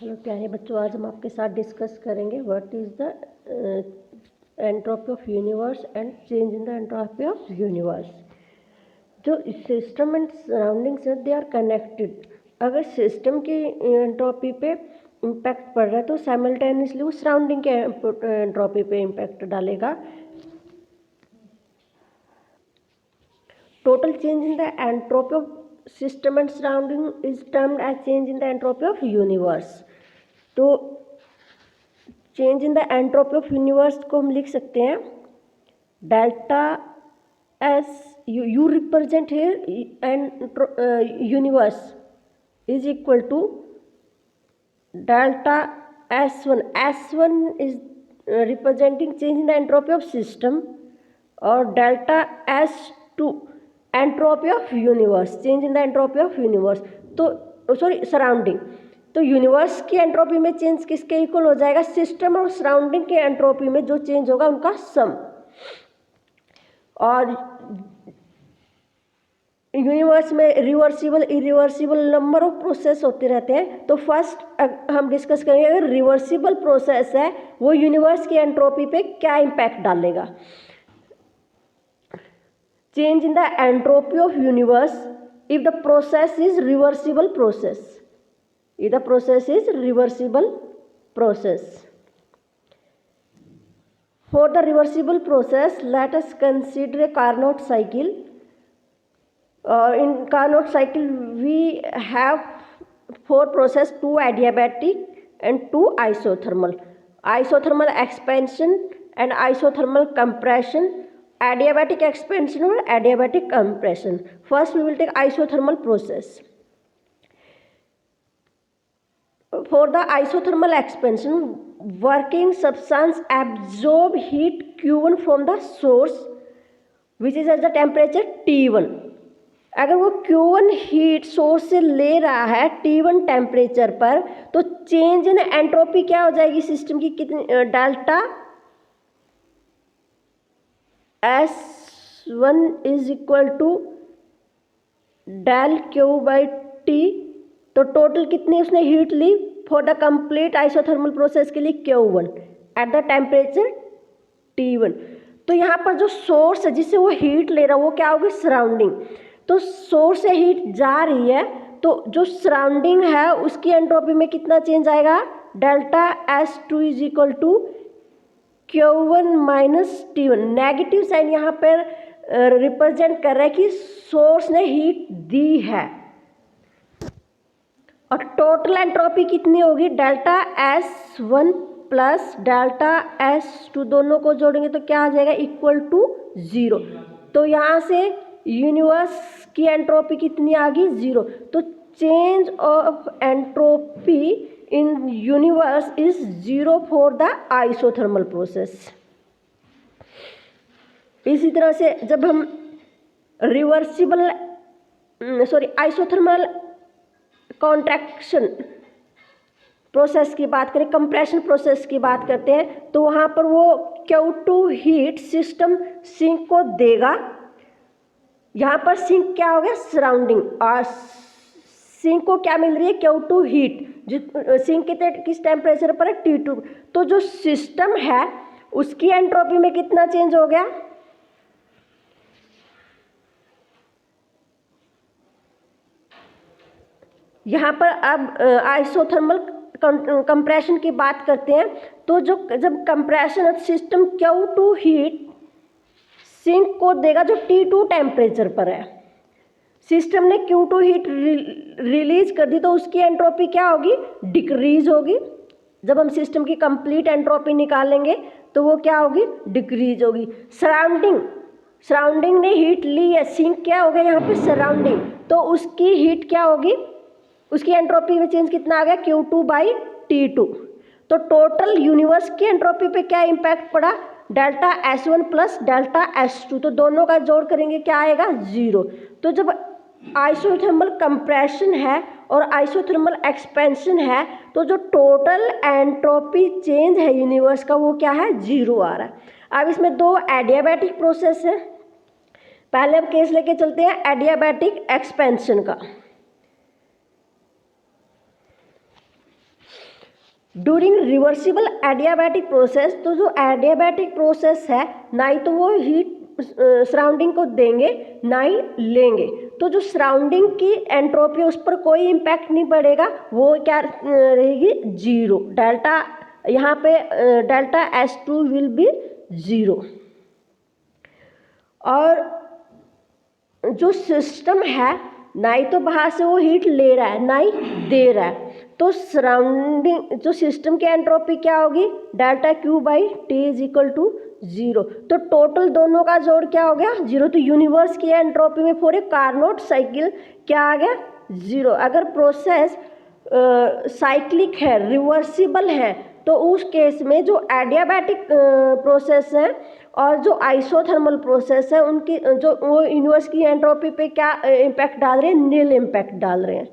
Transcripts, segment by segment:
Hello प्यारे बच्चों, आज हम आपके साथ डिस्कस करेंगे what is the entropy of universe and change in the entropy of universe. जो सिस्टम एंड सराउंडिंग्स है दे आर कनेक्टेड। अगर सिस्टम की एंट्रोपी पे इम्पैक्ट पड़ रहा है तो साइमल्टेनियसली वो सराउंडिंग के एंट्रोपी पे इम्पैक्ट डालेगा। Total change in the entropy of system and surrounding is termed as change in the entropy of universe. तो change in the entropy of universe को हम लिख सकते हैं delta S, U represent here and universe is equal to delta S1 is representing change in the entropy of system और delta S2 entropy of universe, change in the entropy of universe. तो sorry surrounding, तो universe की entropy में change किसके equal हो जाएगा? System और surrounding के एंट्रोपी में जो चेंज होगा उनका सम। और यूनिवर्स में reversible irreversible number of process होते रहते हैं। तो फर्स्ट हम डिस्कस करेंगे अगर रिवर्सिबल प्रोसेस है वो यूनिवर्स की एंट्रोपी पे क्या इम्पैक्ट डालेगा। Change in the entropy of universe if the process is reversible process, if the process is reversible process. For the reversible process, let us consider a Carnot cycle. In Carnot cycle, we have 4 processes: 2 adiabatic and 2 isothermal. Isothermal expansion and isothermal compression. Adiabatic expansion or adiabatic compression. First, we will take isothermal process. For the isothermal expansion, working substance absorb heat Q1 from the source which is at the temperature T1. अगर वो Q1 heat source से ले रहा है T1 temperature पर, तो change in entropy क्या हो जाएगी सिस्टम की? कितनी? Delta S1 is equal to del Q by T. तो टोटल कितनी उसने हीट ली for the complete isothermal process के लिए? Q1 at the temperature T1। तो यहाँ पर जो सोर्स है जिससे वो हीट ले रहा है वो क्या होगी? सराउंडिंग। तो सोर्स से हीट जा रही है तो जो सराउंडिंग है उसकी एंट्रोपी में कितना चेंज आएगा? Delta S2 is equal to Q1 minus T1। Negative sign यहाँ पर रिप्रेजेंट कर रहा है कि सोर्स ने हीट दी है। और टोटल एंट्रोपी कितनी होगी? Delta S1 plus delta S2 दोनों को जोड़ेंगे तो क्या आ जाएगा? Equal to 0। तो यहाँ से यूनिवर्स की एंट्रोपी कितनी आ गई? 0। तो change of entropy in universe is 0 for the isothermal process. इसी तरह से जब हम आइसोथर्मल कॉन्ट्रैक्शन प्रोसेस की बात करें, कंप्रेशन प्रोसेस की बात करते हैं, तो वहाँ पर वो Q2 हीट सिस्टम सिंक को देगा। यहाँ पर सिंक क्या हो गया? सराउंडिंग। और सिंक को क्या मिल रही है? Q2 heat. सिंक किस टेम्परेचर पर है? T2। तो जो सिस्टम है उसकी एंट्रोपी में कितना चेंज हो गया? यहाँ पर अब आइसोथर्मल कंप्रेशन की बात करते हैं। तो जब compression system Q2 heat sink को देगा जो T2 टेम्परेचर पर है। सिस्टम ने Q2 हीट रिलीज कर दी तो उसकी एंट्रोपी क्या होगी? डिक्रीज होगी। जब हम सिस्टम की कंप्लीट एंट्रोपी निकालेंगे तो वो क्या होगी? डिक्रीज होगी। सराउंडिंग ने हीट ली है, सिंक क्या हो गया यहाँ पे? सराउंडिंग। तो उसकी हीट क्या होगी? उसकी एंट्रोपी में चेंज कितना आ गया? Q2 by T2। तो टोटल यूनिवर्स की एंट्रोपी पे क्या इम्पैक्ट पड़ा? Delta S1 plus delta S2। तो दोनों का जोड़ करेंगे क्या आएगा? 0। तो जब आइसोथर्मल कंप्रेशन है और आइसोथर्मल एक्सपेंशन है तो जो टोटल एंट्रोपी चेंज है यूनिवर्स का वो क्या है? 0 आ रहा है। अब इसमें 2 एडियाबैटिक प्रोसेस है। पहले हम केस लेके चलते हैं एडियाबैटिक एक्सपेंशन का। ड्यूरिंग रिवर्सिबल एडियाबैटिक प्रोसेस, तो जो एडियाबैटिक प्रोसेस है ना ही तो वो हीट सराउंडिंग को देंगे ना ही लेंगे, तो जो सराउंडिंग की एंट्रोपी उस पर कोई इम्पैक्ट नहीं पड़ेगा, वो क्या रहेगी, जीरो। डेल्टा यहाँ पे delta S2 will be zero. और जो सिस्टम है ना ही तो बाहर से वो हीट ले रहा है ना ही दे रहा है, तो सराउंडिंग जो सिस्टम की एंट्रोपी क्या होगी, delta Q by T is equal to zero. तो टोटल दोनों का जोड़ क्या हो गया, जीरो। तो यूनिवर्स की एंट्रोपी में फॉर ए कार्नोट साइकिल क्या आ गया, जीरो। अगर प्रोसेस साइक्लिक है, रिवर्सिबल है, तो उस केस में जो एडियाबैटिक प्रोसेस है और जो आइसोथर्मल प्रोसेस है उनकी जो वो यूनिवर्स की एंट्रोपी पे क्या इम्पैक्ट डाल रहे हैं, नील इम्पैक्ट डाल रहे हैं।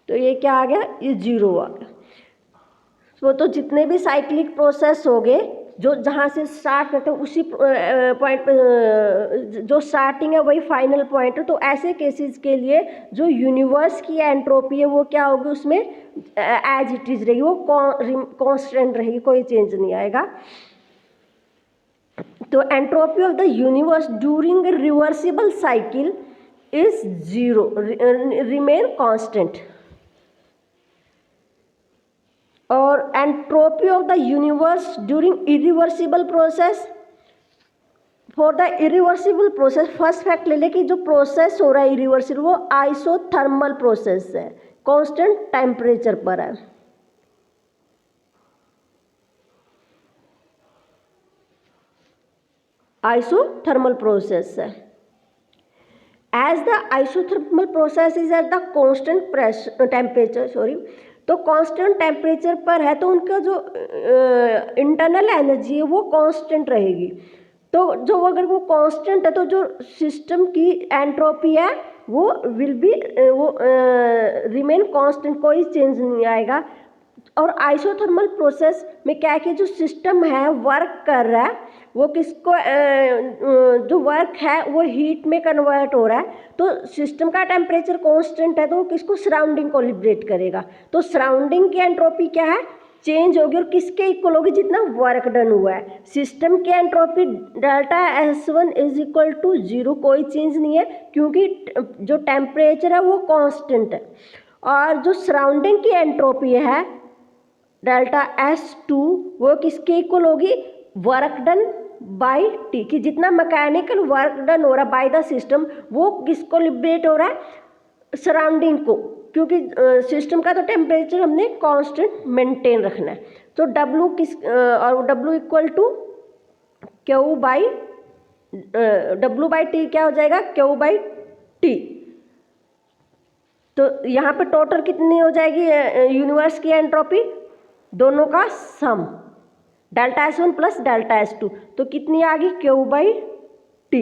तो ये क्या आ गया, ये जीरो आ गया। तो जितने भी साइक्लिक प्रोसेस हो गए, जो जहाँ से स्टार्ट करते हैं उसी पॉइंट पे जो स्टार्टिंग है वही फाइनल पॉइंट है, तो ऐसे केसेस के लिए जो यूनिवर्स की एंट्रोपी है वो क्या होगी, उसमें एज इट इज रहेगी, वो कांस्टेंट रहेगी, कोई चेंज नहीं आएगा। तो entropy of the universe during reversible cycle is zero, remain constant. और entropy of the universe during irreversible process, for the irreversible process first fact ले ले कि जो प्रोसेस हो रहा है इरिवर्सिबल वो आइसोथर्मल प्रोसेस है, कांस्टेंट टेम्परेचर पर है। आइसोथर्मल प्रोसेस है। As the isothermal process is at the constant pressure temperature, तो कांस्टेंट टेम्परेचर पर है तो उनका जो इंटरनल एनर्जी है वो कांस्टेंट रहेगी। तो जो अगर वो कांस्टेंट है तो जो सिस्टम की एंट्रोपी है वो विल बी वो रिमेन कांस्टेंट, कोई चेंज नहीं आएगा। और आइसोथर्मल प्रोसेस में क्या है कि जो सिस्टम है वर्क कर रहा है वो किसको जो वर्क है वो हीट में कन्वर्ट हो रहा है, तो सिस्टम का टेम्परेचर कांस्टेंट है तो वो किसको, सराउंडिंग को लिबरेट करेगा। तो सराउंडिंग की एंट्रोपी क्या है, चेंज होगी, और किसके इक्वल होगी, जितना वर्क डन हुआ है। सिस्टम की entropy delta S1 is equal to zero, कोई चेंज नहीं है क्योंकि जो टेम्परेचर है वो कांस्टेंट है। और जो सराउंडिंग की एंट्रोपी है डेल्टा S2 वो किसके इक्वल होगी, वर्क डन बाई टी, कि जितना मैकेनिकल वर्क डन हो रहा है बाय द सिस्टम वो किसको लिबरेट हो रहा है, सराउंडिंग को, क्योंकि सिस्टम का तो टेम्परेचर हमने कांस्टेंट मेंटेन रखना है। तो W किस और W equal to Q by W by T क्या हो जाएगा, Q बाई टी। तो यहाँ पे टोटल कितनी हो जाएगी यूनिवर्स की एंट्रोपी, दोनों का सम delta S1 plus delta S2, तो कितनी आ गई, Q बाई टी।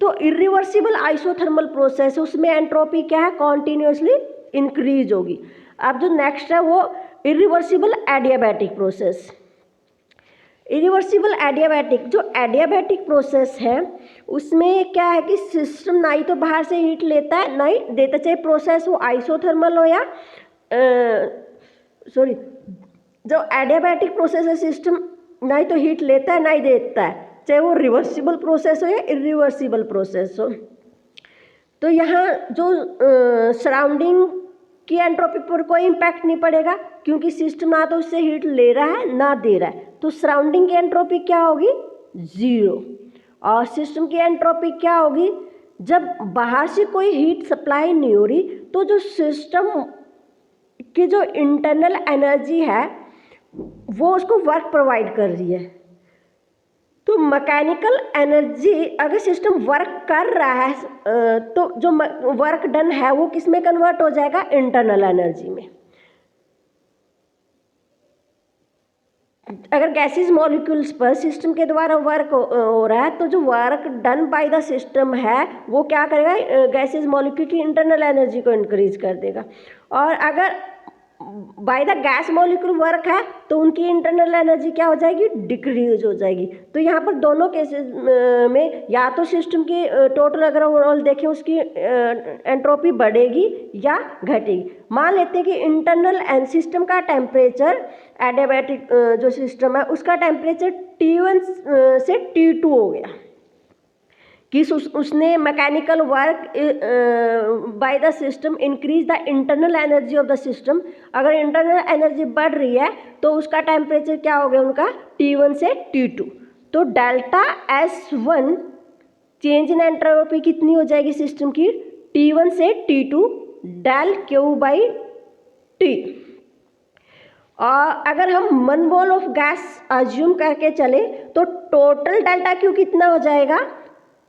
तो इरिवर्सिबल आइसोथर्मल प्रोसेस है उसमें एंट्रोपी क्या है, कॉन्टिन्यूसली इंक्रीज होगी। अब जो नेक्स्ट है वो irreversible adiabatic process. Irreversible adiabatic, जो एडियाबैटिक प्रोसेस है उसमें क्या है कि सिस्टम ना ही तो बाहर से हीट लेता है ना ही देता, चाहे प्रोसेस वो आइसोथर्मल हो या जो एडियाबैटिक प्रोसेस है सिस्टम ना ही तो हीट लेता है ना ही देता है, चाहे वो रिवर्सिबल प्रोसेस हो या इरिवर्सिबल प्रोसेस हो। तो यहाँ जो सराउंडिंग की एंट्रोपी पर कोई इम्पैक्ट नहीं पड़ेगा क्योंकि सिस्टम ना तो उससे हीट ले रहा है ना दे रहा है, तो सराउंडिंग की एंट्रोपी क्या होगी, जीरो। और सिस्टम की एंट्रोपी क्या होगी, जब बाहर से कोई हीट सप्लाई नहीं हो रही तो जो सिस्टम की जो इंटरनल एनर्जी है वो उसको वर्क प्रोवाइड कर रही है। तो मैकेनिकल एनर्जी अगर सिस्टम वर्क कर रहा है तो जो वर्क डन है वो किस में कन्वर्ट हो जाएगा, इंटरनल एनर्जी में। अगर गैसेस मॉलिक्यूल्स पर सिस्टम के द्वारा वर्क हो रहा है तो जो work done by the system है वो क्या करेगा, गैसेस मॉलिक्यूल की इंटरनल एनर्जी को इंक्रीज कर देगा। और अगर by the gas molecule work है तो उनकी इंटरनल एनर्जी क्या हो जाएगी, डिक्रीज हो जाएगी। तो यहाँ पर दोनों केसेस में या तो सिस्टम की टोटल अगर ओवरऑल देखें उसकी एंट्रोपी बढ़ेगी या घटेगी। मान लेते हैं कि इंटरनल एंड सिस्टम का टेम्परेचर, एडियाबैटिक जो सिस्टम है उसका टेम्परेचर T1 से T2 हो गया कि उसने mechanical work by the system increase the internal energy of the system. अगर इंटरनल एनर्जी बढ़ रही है तो उसका टेम्परेचर क्या हो गया उनका, T1 से T2। तो delta S1 change in entropy कितनी हो जाएगी सिस्टम की, T1 से T2 del Q by T। और अगर हम 1 मोल ऑफ गैस अज्यूम करके चले तो टोटल डेल्टा Q कितना हो जाएगा,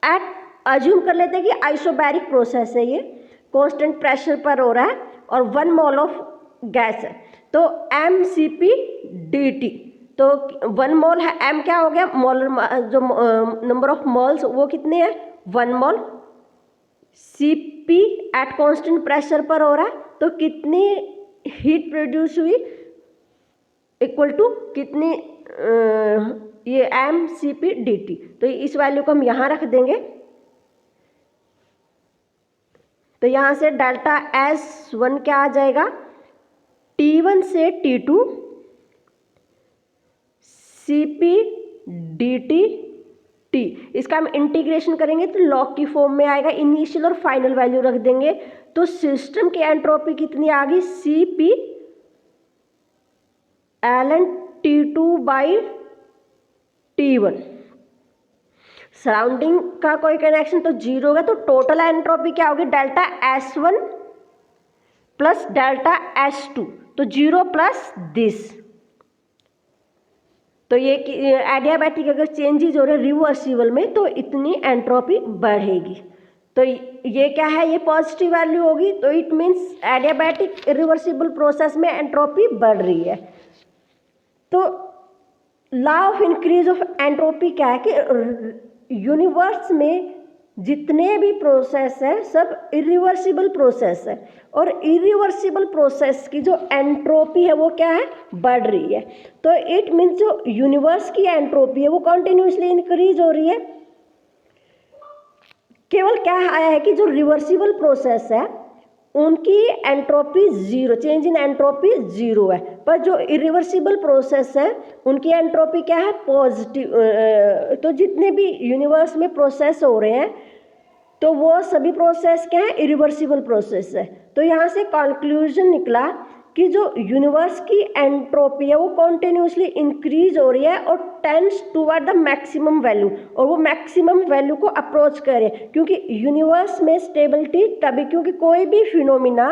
एट अज्यूम कर लेते हैं कि आइसोबैरिक प्रोसेस है, ये कांस्टेंट प्रेशर पर हो रहा है और 1 मोल ऑफ गैस है तो mCp/dt। तो 1 मोल है, m क्या हो गया, मोलर जो नंबर ऑफ मोल्स वो कितने हैं, 1 मोल। Cp एट कांस्टेंट प्रेशर पर हो रहा है तो कितनी हीट प्रोड्यूस हुई, इक्वल टू कितनी ये mCp/dt। तो इस वैल्यू को हम यहाँ रख देंगे। तो यहाँ से डेल्टा S1 क्या आ जाएगा, T1 से T2 Cp/dt T। इसका हम इंटीग्रेशन करेंगे तो लॉग की फॉर्म में आएगा, इनिशियल और फाइनल वैल्यू रख देंगे। तो सिस्टम की एंट्रोपी कितनी आ गई, Cp ln T2 by T1। Surrounding का कोई कनेक्शन तो जीरो होगा तो टोटल एंट्रोपी क्या होगी, delta S1 plus delta S2। तो 0 प्लस दिस। तो ये एडियाबैटिक अगर चेंजेस हो रहे रिवर्सिबल में तो इतनी एंट्रोपी बढ़ेगी। तो ये क्या है, ये पॉजिटिव वैल्यू होगी तो it means adiabatic irreversible process में एंट्रोपी बढ़ रही है। तो law of increase of entropy क्या है कि यूनिवर्स में जितने भी प्रोसेस है सब इरिवर्सिबल प्रोसेस है और इरिवर्सिबल प्रोसेस की जो एंट्रोपी है वो क्या है, बढ़ रही है। तो इट मीन्स जो यूनिवर्स की एंट्रोपी है वो कॉन्टिन्यूसली इंक्रीज हो रही है। केवल क्या आया है कि जो रिवर्सिबल प्रोसेस है उनकी entropy zero, change in entropy zero है, पर जो इरिवर्सिबल प्रोसेस है उनकी एंट्रोपी क्या है, पॉजिटिव। तो जितने भी यूनिवर्स में प्रोसेस हो रहे हैं तो वो सभी प्रोसेस क्या है, इरिवर्सिबल प्रोसेस है। तो यहाँ से कंक्लूजन निकला कि जो यूनिवर्स की एंट्रोपी है वो कॉन्टिन्यूसली इंक्रीज हो रही है और tends toward the maximum value, और वो मैक्सिमम वैल्यू को अप्रोच करे। क्योंकि यूनिवर्स में स्टेबिलिटी तभी, क्योंकि कोई भी फिनोमिना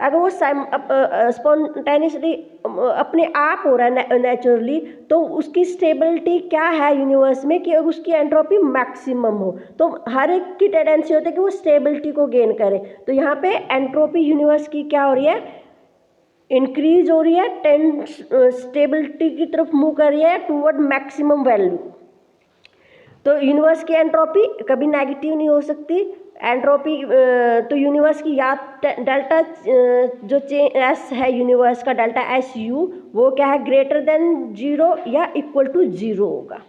अगर वो स्पॉन्टेनियसली अपने आप हो रहा है नेचुरली तो उसकी स्टेबिलिटी क्या है यूनिवर्स में कि उसकी एंट्रोपी मैक्सिमम हो। तो हर एक की टेंडेंसी होती है कि वो स्टेबिलिटी को गेन करे। तो यहाँ पे एंट्रोपी यूनिवर्स की क्या हो रही है, इंक्रीज हो रही है, स्टेबिलिटी की तरफ मूव कर रही है टूवर्ड मैक्सिमम वैल्यू। तो यूनिवर्स की एंट्रोपी कभी नेगेटिव नहीं हो सकती। एंट्रोपी तो यूनिवर्स की या डेल्टा जो एस है यूनिवर्स का डेल्टा SU वो क्या है, ग्रेटर देन 0 या इक्वल टू 0 होगा।